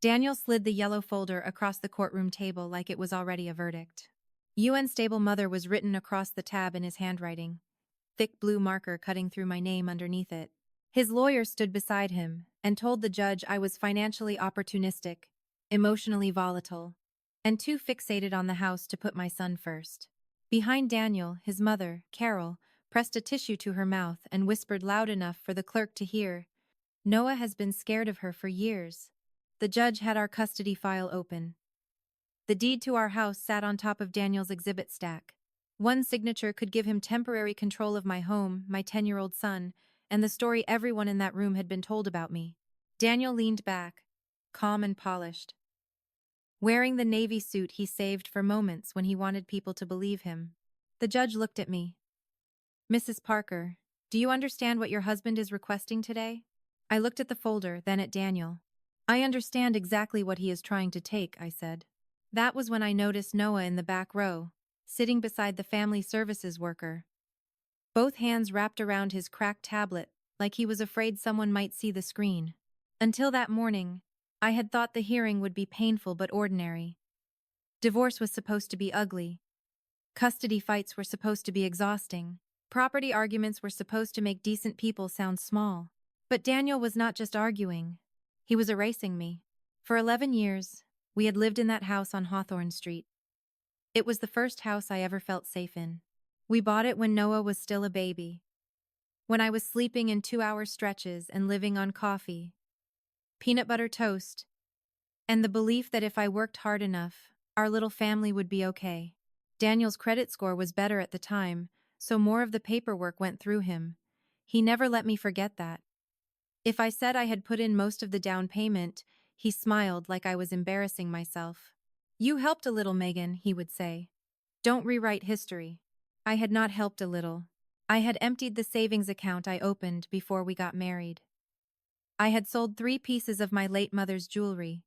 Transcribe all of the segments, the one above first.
Daniel slid the yellow folder across the courtroom table like it was already a verdict. Unstable mother was written across the tab in his handwriting, thick blue marker cutting through my name underneath it. His lawyer stood beside him and told the judge I was financially opportunistic, emotionally volatile, and too fixated on the house to put my son first. Behind Daniel, his mother, Carol, pressed a tissue to her mouth and whispered loud enough for the clerk to hear, "Noah has been scared of her for years." The judge had our custody file open. The deed to our house sat on top of Daniel's exhibit stack. One signature could give him temporary control of my home, my 10-year-old son, and the story everyone in that room had been told about me. Daniel leaned back, calm and polished, wearing the navy suit he saved for moments when he wanted people to believe him. The judge looked at me. "Mrs. Parker, do you understand what your husband is requesting today?" I looked at the folder, then at Daniel. "I understand exactly what he is trying to take," I said. That was when I noticed Noah in the back row, sitting beside the family services worker, both hands wrapped around his cracked tablet, like he was afraid someone might see the screen. Until that morning, I had thought the hearing would be painful but ordinary. Divorce was supposed to be ugly. Custody fights were supposed to be exhausting. Property arguments were supposed to make decent people sound small. But Daniel was not just arguing. He was erasing me. For 11 years, we had lived in that house on Hawthorne Street. It was the first house I ever felt safe in. We bought it when Noah was still a baby, when I was sleeping in 2-hour stretches and living on coffee, peanut butter toast, and the belief that if I worked hard enough, our little family would be okay. Daniel's credit score was better at the time, so more of the paperwork went through him. He never let me forget that. If I said I had put in most of the down payment, he smiled like I was embarrassing myself. "You helped a little, Megan," he would say. "Don't rewrite history." I had not helped a little. I had emptied the savings account I opened before we got married. I had sold 3 pieces of my late mother's jewelry,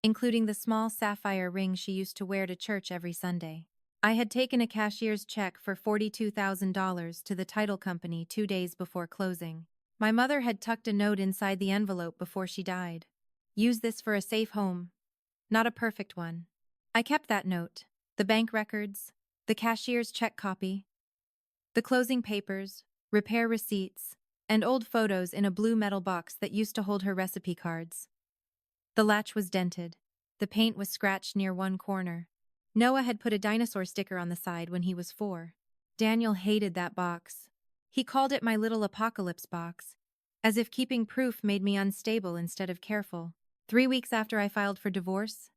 including the small sapphire ring she used to wear to church every Sunday. I had taken a cashier's check for $42,000 to the title company 2 days before closing. My mother had tucked a note inside the envelope before she died. "Use this for a safe home. Not a perfect one." I kept that note, the bank records, the cashier's check copy, the closing papers, repair receipts, and old photos in a blue metal box that used to hold her recipe cards. The latch was dented. The paint was scratched near one corner. Noah had put a dinosaur sticker on the side when he was 4. Daniel hated that box. He called it my little apocalypse box, as if keeping proof made me unstable instead of careful. 3 weeks after I filed for divorce,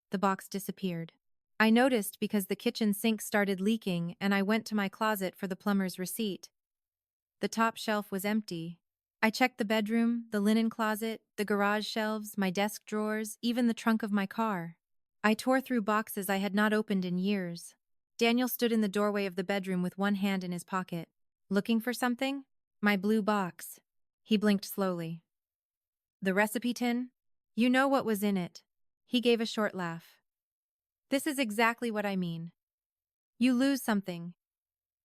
the box disappeared. I noticed because the kitchen sink started leaking and I went to my closet for the plumber's receipt. The top shelf was empty. I checked the bedroom, the linen closet, the garage shelves, my desk drawers, even the trunk of my car. I tore through boxes I had not opened in years. Daniel stood in the doorway of the bedroom with one hand in his pocket. "Looking for something?" "My blue box." He blinked slowly. "The recipe tin? You know what was in it." He gave a short laugh. "This is exactly what I mean. You lose something,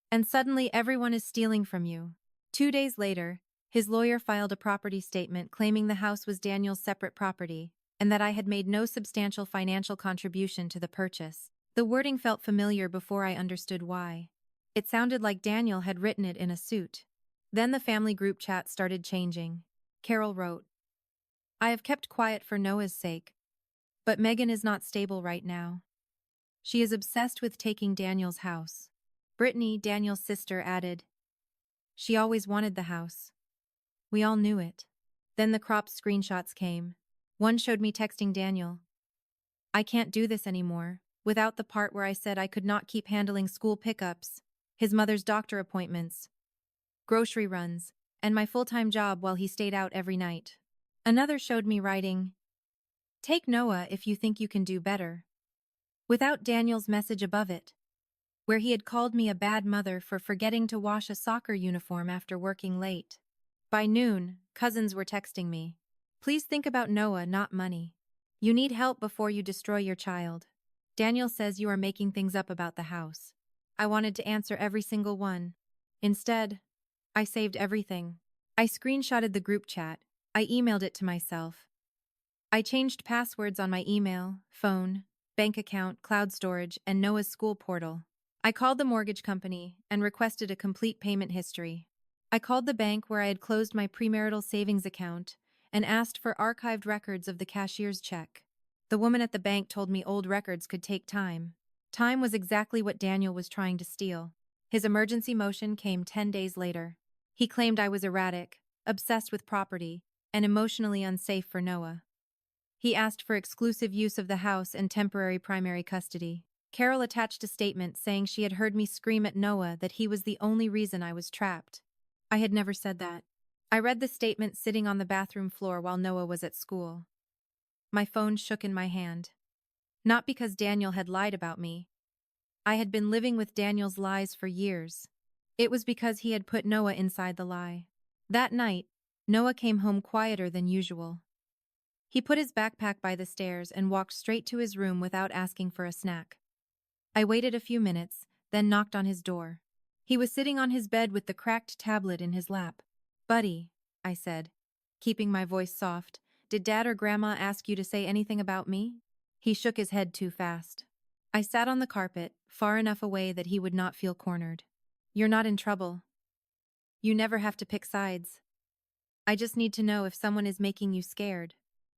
and suddenly everyone is stealing from you." 2 days later, his lawyer filed a property statement claiming the house was Daniel's separate property, and that I had made no substantial financial contribution to the purchase. The wording felt familiar before I understood why. It sounded like Daniel had written it in a suit. Then the family group chat started changing. Carol wrote, "I have kept quiet for Noah's sake, but Megan is not stable right now. She is obsessed with taking Daniel's house." Brittany, Daniel's sister, added, "She always wanted the house. We all knew it." Then the cropped screenshots came. One showed me texting Daniel, "I can't do this anymore," without the part where I said I could not keep handling school pickups, his mother's doctor appointments, grocery runs, and my full-time job while he stayed out every night. Another showed me writing, "Take Noah if you think you can do better," without Daniel's message above it, where he had called me a bad mother for forgetting to wash a soccer uniform after working late. By noon, cousins were texting me, "Please think about Noah, not money. You need help before you destroy your child. Daniel says you are making things up about the house." I wanted to answer every single one. Instead, I saved everything. I screenshotted the group chat. I emailed it to myself. I changed passwords on my email, phone, bank account, cloud storage, and Noah's school portal. I called the mortgage company and requested a complete payment history. I called the bank where I had closed my premarital savings account and asked for archived records of the cashier's check. The woman at the bank told me old records could take time. Time was exactly what Daniel was trying to steal. His emergency motion came 10 days later. He claimed I was erratic, obsessed with property, and emotionally unsafe for Noah. He asked for exclusive use of the house and temporary primary custody. Carol attached a statement saying she had heard me scream at Noah that he was the only reason I was trapped. I had never said that. I read the statement sitting on the bathroom floor while Noah was at school. My phone shook in my hand. Not because Daniel had lied about me. I had been living with Daniel's lies for years. It was because he had put Noah inside the lie. That night, Noah came home quieter than usual. He put his backpack by the stairs and walked straight to his room without asking for a snack. I waited a few minutes, then knocked on his door. He was sitting on his bed with the cracked tablet in his lap. "Buddy," I said, keeping my voice soft, "did Dad or Grandma ask you to say anything about me?" He shook his head too fast. I sat on the carpet, far enough away that he would not feel cornered. "You're not in trouble. You never have to pick sides. I just need to know if someone is making you scared."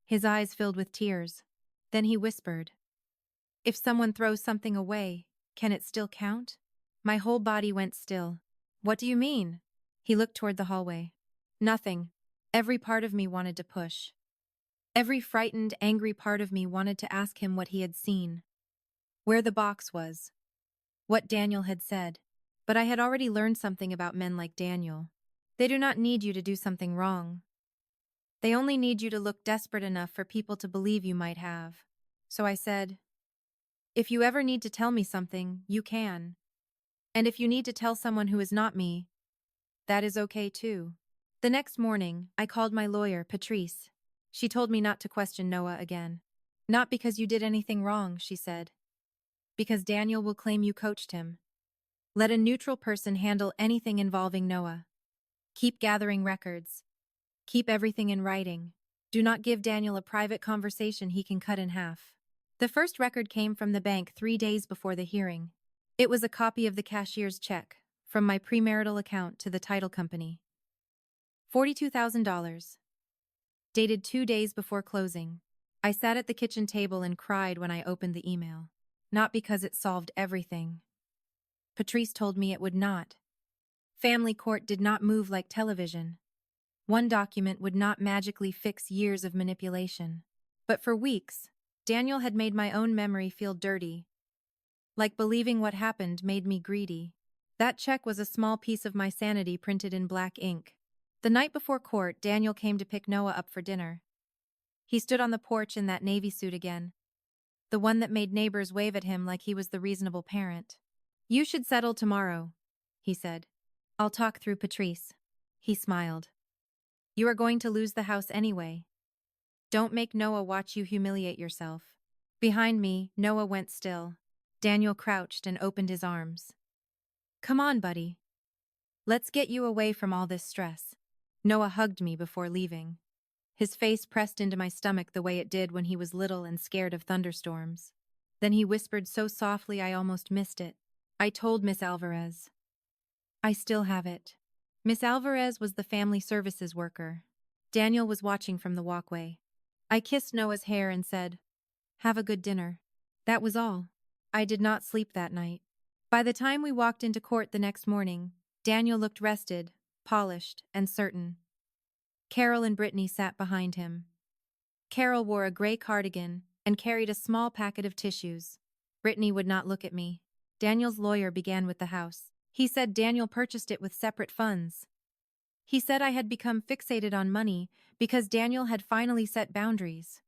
His eyes filled with tears. Then he whispered, "If someone throws something away, can it still count?" My whole body went still. "What do you mean?" He looked toward the hallway. "Nothing." Every part of me wanted to push. Every frightened, angry part of me wanted to ask him what he had seen. Where the box was. What Daniel had said. But I had already learned something about men like Daniel. They do not need you to do something wrong. They only need you to look desperate enough for people to believe you might have. So I said, "If you ever need to tell me something, you can. And if you need to tell someone who is not me, that is okay too." The next morning, I called my lawyer, Patrice. She told me not to question Noah again. "Not because you did anything wrong," she said. "Because Daniel will claim you coached him. Let a neutral person handle anything involving Noah. Keep gathering records. Keep everything in writing. Do not give Daniel a private conversation he can cut in half." The first record came from the bank 3 days before the hearing. It was a copy of the cashier's check, from my premarital account to the title company. $42,000. Dated 2 days before closing. I sat at the kitchen table and cried when I opened the email. Not because it solved everything. Patrice told me it would not. Family court did not move like television. One document would not magically fix years of manipulation. But for weeks, Daniel had made my own memory feel dirty. Like believing what happened made me greedy. That check was a small piece of my sanity printed in black ink. The night before court, Daniel came to pick Noah up for dinner. He stood on the porch in that Navy suit again. The one that made neighbors wave at him like he was the reasonable parent. "You should settle tomorrow," he said. "I'll talk through Patrice." He smiled. "You are going to lose the house anyway. Don't make Noah watch you humiliate yourself." Behind me, Noah went still. Daniel crouched and opened his arms. "Come on, buddy. Let's get you away from all this stress." Noah hugged me before leaving. His face pressed into my stomach the way it did when he was little and scared of thunderstorms. Then he whispered so softly I almost missed it. "I told Miss Alvarez. I still have it." Miss Alvarez was the family services worker. Daniel was watching from the walkway. I kissed Noah's hair and said, "Have a good dinner." That was all. I did not sleep that night. By the time we walked into court the next morning, Daniel looked rested, polished, and certain. Carol and Brittany sat behind him. Carol wore a gray cardigan and carried a small packet of tissues. Brittany would not look at me. Daniel's lawyer began with the house. He said Daniel purchased it with separate funds. He said I had become fixated on money because Daniel had finally set boundaries.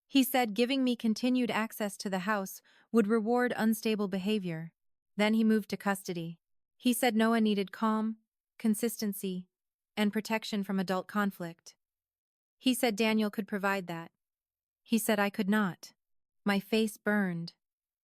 He said giving me continued access to the house would reward unstable behavior. Then he moved to custody. He said Noah needed calm, consistency, and protection from adult conflict. He said Daniel could provide that. He said I could not. My face burned,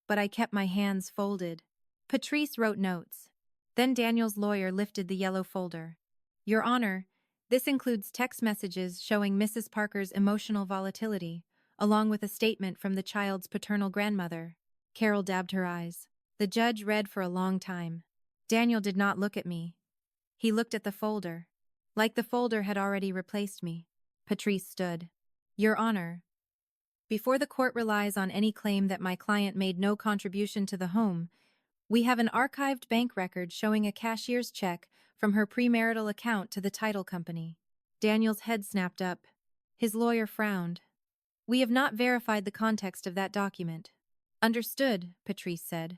but I kept my hands folded. Patrice wrote notes. Then Daniel's lawyer lifted the yellow folder. "Your Honor, This includes text messages showing Mrs. Parker's emotional volatility, along with a statement from the child's paternal grandmother. Carol dabbed her eyes. The judge read for a long time. Daniel did not look at me. He looked at the folder. Like the folder had already replaced me. Patrice stood. Your Honor, before the court relies on any claim that my client made no contribution to the home, we have an archived bank record showing a cashier's check from her premarital account to the title company. Daniel's head snapped up. His lawyer frowned. We have not verified the context of that document. Understood, Patrice said.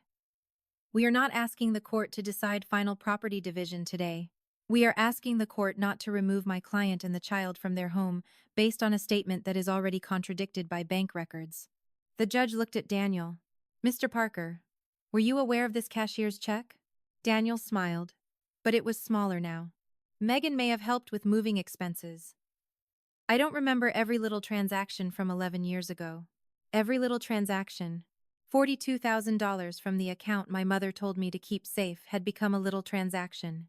We are not asking the court to decide final property division today. We are asking the court not to remove my client and the child from their home based on a statement that is already contradicted by bank records. The judge looked at Daniel. Mr. Parker, were you aware of this cashier's check? Daniel smiled, but it was smaller now. Megan may have helped with moving expenses. I don't remember every little transaction from 11 years ago. Every little transaction, $42,000 from the account my mother told me to keep safe, had become a little transaction.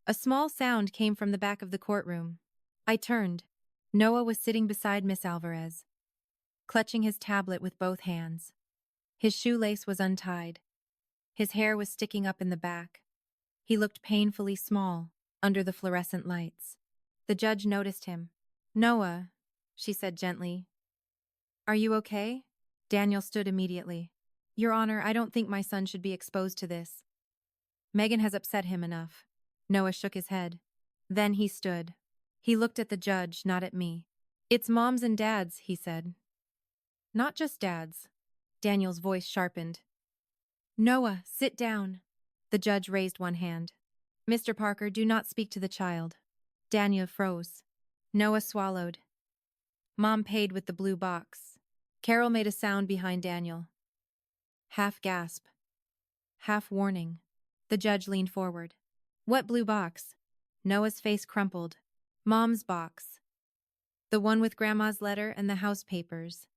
A small sound came from the back of the courtroom. I turned. Noah was sitting beside Miss Alvarez, clutching his tablet with both hands. His shoelace was untied. His hair was sticking up in the back. He looked painfully small under the fluorescent lights. The judge noticed him. Noah, she said gently. Are you okay? Daniel stood immediately. Your Honor, I don't think my son should be exposed to this. Megan has upset him enough. Noah shook his head. Then he stood. He looked at the judge, not at me. It's moms and dads, he said. Not just dads. Daniel's voice sharpened. Noah, sit down. The judge raised one hand. Mr. Parker, do not speak to the child. Daniel froze. Noah swallowed. Mom paid with the blue box. Carol made a sound behind Daniel. Half gasp. Half warning. The judge leaned forward. What blue box? Noah's face crumpled. Mom's box. The one with Grandma's letter and the house papers.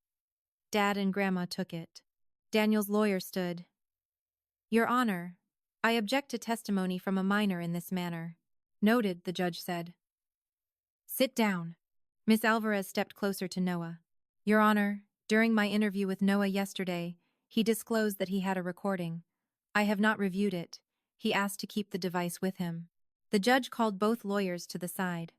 Dad and Grandma took it. Daniel's lawyer stood. Your Honor, I object to testimony from a minor in this manner. Noted, the judge said. Sit down. Miss Alvarez stepped closer to Noah. Your Honor, during my interview with Noah yesterday, he disclosed that he had a recording. I have not reviewed it. He asked to keep the device with him. The judge called both lawyers to the side.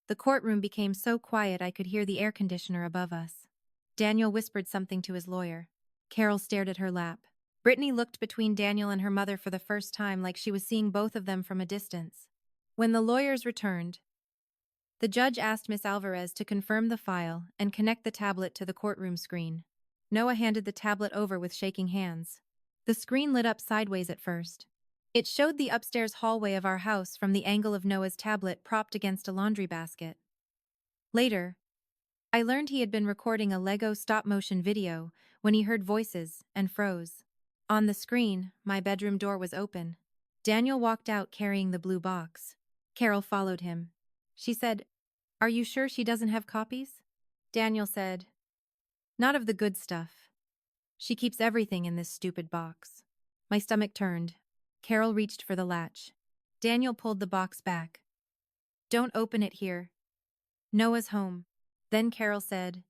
The courtroom became so quiet I could hear the air conditioner above us. Daniel whispered something to his lawyer. Carol stared at her lap. Brittany looked between Daniel and her mother for the first time, like she was seeing both of them from a distance. When the lawyers returned, the judge asked Miss Alvarez to confirm the file and connect the tablet to the courtroom screen. Noah handed the tablet over with shaking hands. The screen lit up sideways at first. It showed the upstairs hallway of our house from the angle of Noah's tablet propped against a laundry basket. Later, I learned he had been recording a Lego stop-motion video when he heard voices and froze. On the screen, my bedroom door was open. Daniel walked out carrying the blue box. Carol followed him. She said, Are you sure she doesn't have copies? Daniel said, Not of the good stuff. She keeps everything in this stupid box. My stomach turned. Carol reached for the latch. Daniel pulled the box back. Don't open it here. Noah's home. Then Carol said,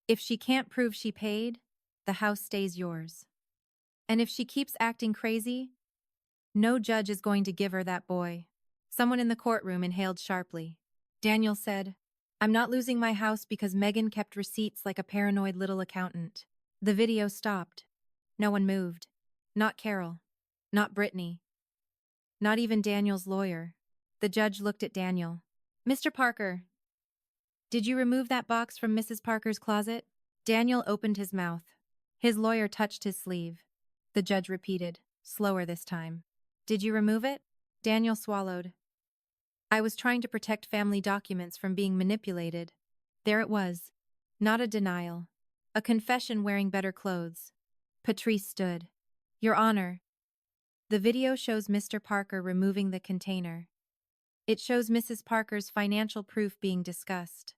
If she can't prove she paid, the house stays yours. And if she keeps acting crazy, no judge is going to give her that boy. Someone in the courtroom inhaled sharply. Daniel said, I'm not losing my house because Megan kept receipts like a paranoid little accountant. The video stopped. No one moved. Not Carol. Not Brittany. Not even Daniel's lawyer. The judge looked at Daniel. Mr. Parker, did you remove that box from Mrs. Parker's closet? Daniel opened his mouth. His lawyer touched his sleeve. The judge repeated, slower this time. Did you remove it? Daniel swallowed. I was trying to protect family documents from being manipulated. There it was. Not a denial. A confession wearing better clothes. Patrice stood. Your Honor. The video shows Mr. Parker removing the container. It shows Mrs. Parker's financial proof being discussed.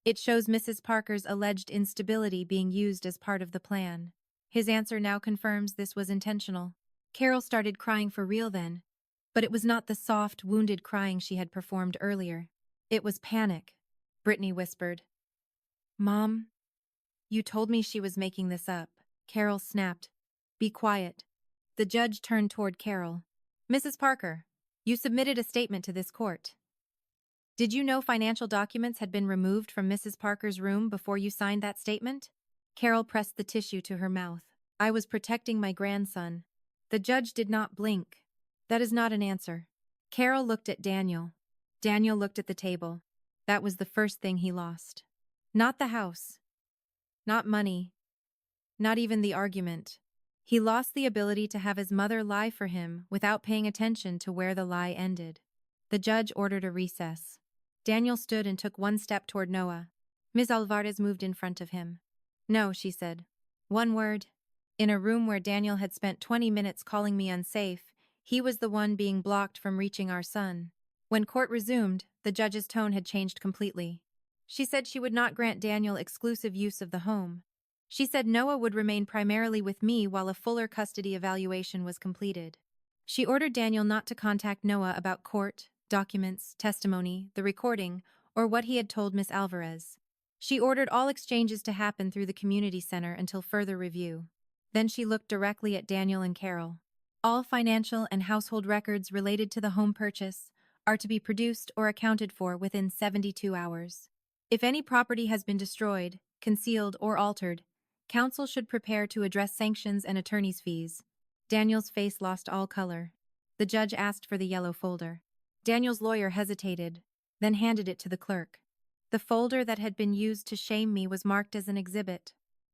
It shows Mrs. Parker's alleged instability being used as part of the plan. His answer now confirms this was intentional. Carol started crying for real then, but it was not the soft, wounded crying she had performed earlier. It was panic, Brittany whispered. Mom, you told me she was making this up. Carol snapped. Be quiet. The judge turned toward Carol. Mrs. Parker, you submitted a statement to this court. Did you know financial documents had been removed from Mrs. Parker's room before you signed that statement? Carol pressed the tissue to her mouth. I was protecting my grandson. The judge did not blink. That is not an answer. Carol looked at Daniel. Daniel looked at the table. That was the first thing he lost. Not the house. Not money. Not even the argument. He lost the ability to have his mother lie for him without paying attention to where the lie ended. The judge ordered a recess. Daniel stood and took one step toward Noah. Ms. Alvarez moved in front of him. No, she said. One word. In a room where Daniel had spent 20 minutes calling me unsafe, he was the one being blocked from reaching our son. When court resumed, the judge's tone had changed completely. She said she would not grant Daniel exclusive use of the home. She said Noah would remain primarily with me while a fuller custody evaluation was completed. She ordered Daniel not to contact Noah about court, documents, testimony, the recording, or what he had told Miss Alvarez. She ordered all exchanges to happen through the community center until further review. Then she looked directly at Daniel and Carol. All financial and household records related to the home purchase are to be produced or accounted for within 72 hours. If any property has been destroyed, concealed, or altered, counsel should prepare to address sanctions and attorney's fees. Daniel's face lost all color. The judge asked for the yellow folder. Daniel's lawyer hesitated, then handed it to the clerk. The folder that had been used to shame me was marked as an exhibit.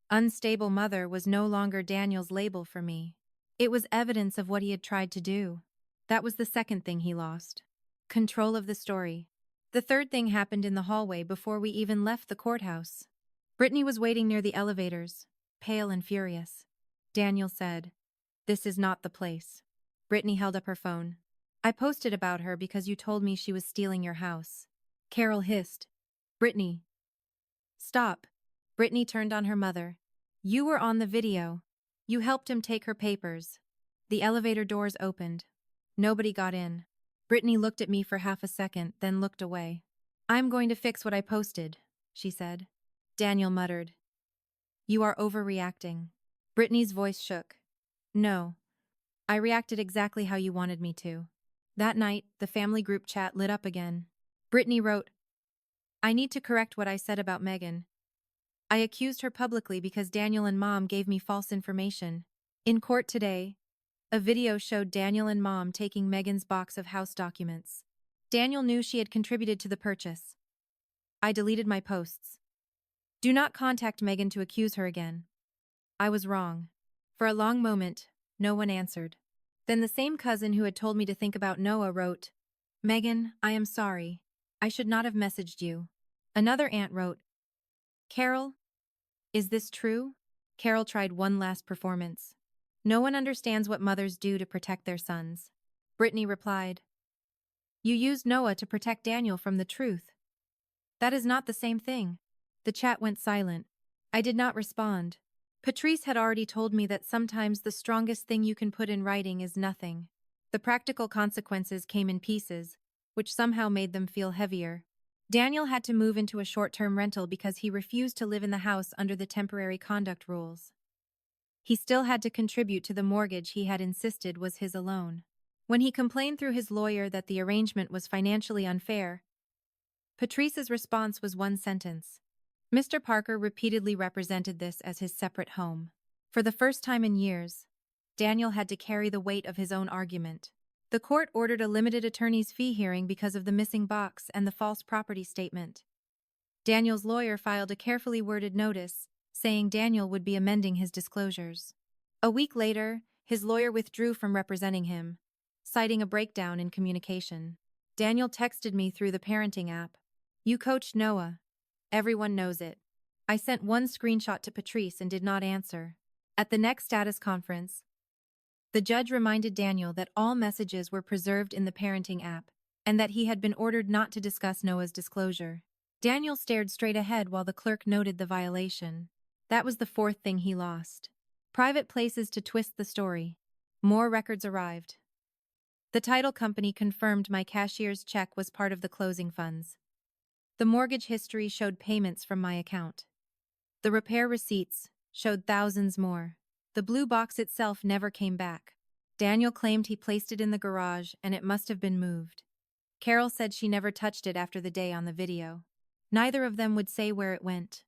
Unstable mother was no longer Daniel's label for me. It was evidence of what he had tried to do. That was the second thing he lost. Control of the story. The third thing happened in the hallway before we even left the courthouse. Brittany was waiting near the elevators, pale and furious. Daniel said, "This is not the place." Brittany held up her phone. "I posted about her because you told me she was stealing your house." Carol hissed, "Brittany, stop." Brittany turned on her mother. "You were on the video. You helped him take her papers." The elevator doors opened. Nobody got in. Brittany looked at me for half a second, then looked away. "I'm going to fix what I posted," she said. Daniel muttered, "You are overreacting." Brittany's voice shook. "No. I reacted exactly how you wanted me to." That night, the family group chat lit up again. Brittany wrote, "I need to correct what I said about Megan. I accused her publicly because Daniel and Mom gave me false information. In court today, a video showed Daniel and Mom taking Megan's box of house documents. Daniel knew she had contributed to the purchase. I deleted my posts. Do not contact Megan to accuse her again. I was wrong." For a long moment, no one answered. Then the same cousin who had told me to think about Noah wrote, "Megan, I am sorry. I should not have messaged you." Another aunt wrote, "Carol, is this true?" Carol tried one last performance. "No one understands what mothers do to protect their sons." Brittany replied, "You used Noah to protect Daniel from the truth. That is not the same thing." The chat went silent. I did not respond. Patrice had already told me that sometimes the strongest thing you can put in writing is nothing. The practical consequences came in pieces, which somehow made them feel heavier. Daniel had to move into a short-term rental because he refused to live in the house under the temporary conduct rules. He still had to contribute to the mortgage he had insisted was his alone. When he complained through his lawyer that the arrangement was financially unfair, Patrice's response was one sentence. Mr. Parker repeatedly represented this as his separate home. For the first time in years, Daniel had to carry the weight of his own argument. The court ordered a limited attorney's fee hearing because of the missing box and the false property statement. Daniel's lawyer filed a carefully worded notice, saying Daniel would be amending his disclosures. A week later, his lawyer withdrew from representing him, citing a breakdown in communication. Daniel texted me through the parenting app. "You coached Noah. Everyone knows it." I sent one screenshot to Patrice and did not answer. At the next status conference, the judge reminded Daniel that all messages were preserved in the parenting app and that he had been ordered not to discuss Noah's disclosure. Daniel stared straight ahead while the clerk noted the violation. That was the fourth thing he lost. Private places to twist the story. More records arrived. The title company confirmed my cashier's check was part of the closing funds. The mortgage history showed payments from my account. The repair receipts showed thousands more. The blue box itself never came back. Daniel claimed he placed it in the garage and it must have been moved. Carol said she never touched it after the day on the video. Neither of them would say where it went.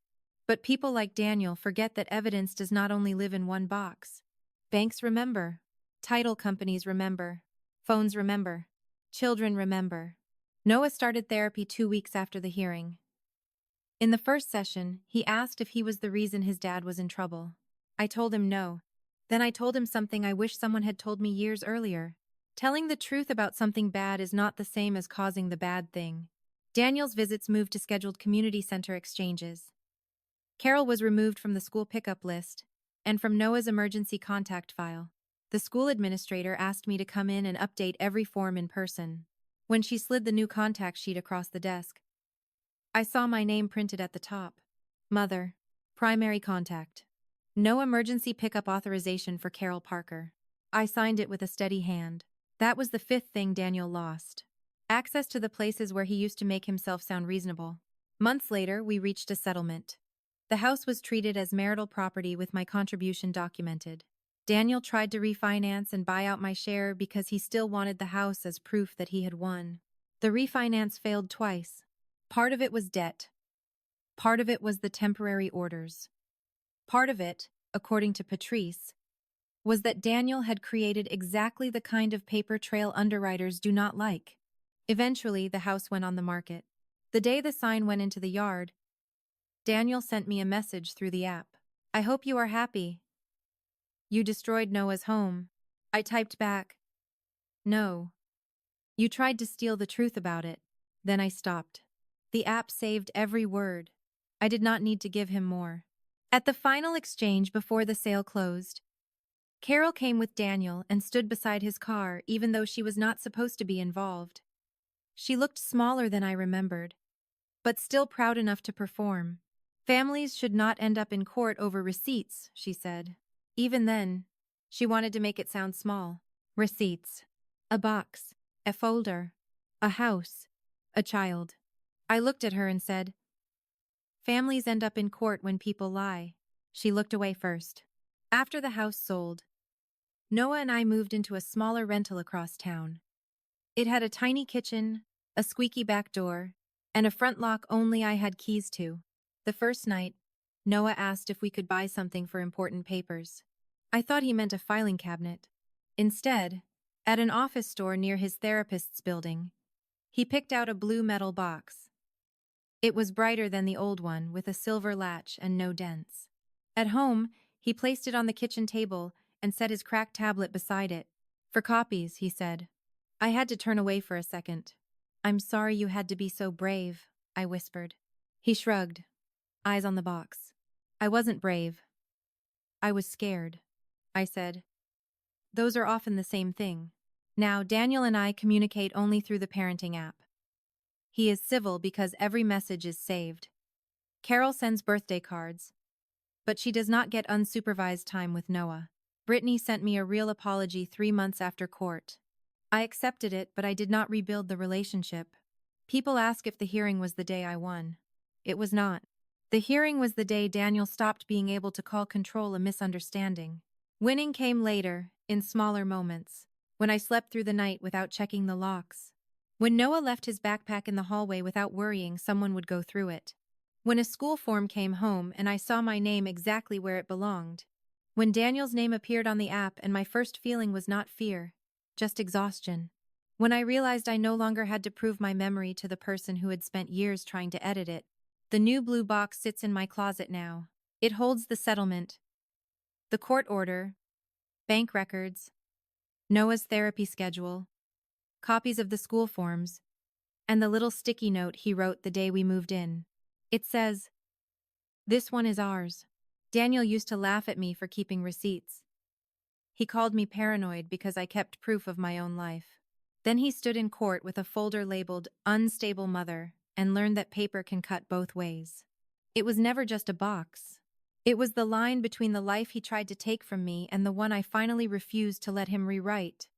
But people like Daniel forget that evidence does not only live in one box. Banks remember. Title companies remember. Phones remember. Children remember. Noah started therapy 2 weeks after the hearing. In the first session, he asked if he was the reason his dad was in trouble. I told him no. Then I told him something I wish someone had told me years earlier. Telling the truth about something bad is not the same as causing the bad thing. Daniel's visits moved to scheduled community center exchanges. Carol was removed from the school pickup list and from Noah's emergency contact file. The school administrator asked me to come in and update every form in person. When she slid the new contact sheet across the desk, I saw my name printed at the top. Mother. Primary contact. No emergency pickup authorization for Carol Parker. I signed it with a steady hand. That was the 5th thing Daniel lost. Access to the places where he used to make himself sound reasonable. Months later, we reached a settlement. The house was treated as marital property with my contribution documented. Daniel tried to refinance and buy out my share because he still wanted the house as proof that he had won. The refinance failed twice. Part of it was debt. Part of it was the temporary orders. Part of it, according to Patrice, was that Daniel had created exactly the kind of paper trail underwriters do not like. Eventually, the house went on the market. The day the sign went into the yard, Daniel sent me a message through the app. I hope you are happy. You destroyed Noah's home. I typed back, no. You tried to steal the truth about it. Then I stopped. The app saved every word. I did not need to give him more. At the final exchange before the sale closed, Carol came with Daniel and stood beside his car even though she was not supposed to be involved. She looked smaller than I remembered, but still proud enough to perform. Families should not end up in court over receipts, she said. Even then, she wanted to make it sound small. Receipts. A box. A folder. A house. A child. I looked at her and said, families end up in court when people lie. She looked away first. After the house sold, Noah and I moved into a smaller rental across town. It had a tiny kitchen, a squeaky back door, and a front lock only I had keys to. The first night, Noah asked if we could buy something for important papers. I thought he meant a filing cabinet. Instead, at an office store near his therapist's building, he picked out a blue metal box. It was brighter than the old one, with a silver latch and no dents. At home, he placed it on the kitchen table and set his cracked tablet beside it. For copies, he said. I had to turn away for a second. I'm sorry you had to be so brave, I whispered. He shrugged, eyes on the box. I wasn't brave. I was scared, I said. Those are often the same thing. Now, Daniel and I communicate only through the parenting app. He is civil because every message is saved. Carol sends birthday cards, but she does not get unsupervised time with Noah. Brittany sent me a real apology 3 months after court. I accepted it, but I did not rebuild the relationship. People ask if the hearing was the day I won. It was not. The hearing was the day Daniel stopped being able to call control a misunderstanding. Winning came later, in smaller moments, when I slept through the night without checking the locks. When Noah left his backpack in the hallway without worrying someone would go through it. When a school form came home and I saw my name exactly where it belonged. When Daniel's name appeared on the app and my first feeling was not fear, just exhaustion. When I realized I no longer had to prove my memory to the person who had spent years trying to edit it. The new blue box sits in my closet now. It holds the settlement, the court order, bank records, Noah's therapy schedule, copies of the school forms, and the little sticky note he wrote the day we moved in. It says, "This one is ours." Daniel used to laugh at me for keeping receipts. He called me paranoid because I kept proof of my own life. Then he stood in court with a folder labeled "Unstable Mother" and learned that paper can cut both ways. It was never just a box. It was the line between the life he tried to take from me and the one I finally refused to let him rewrite.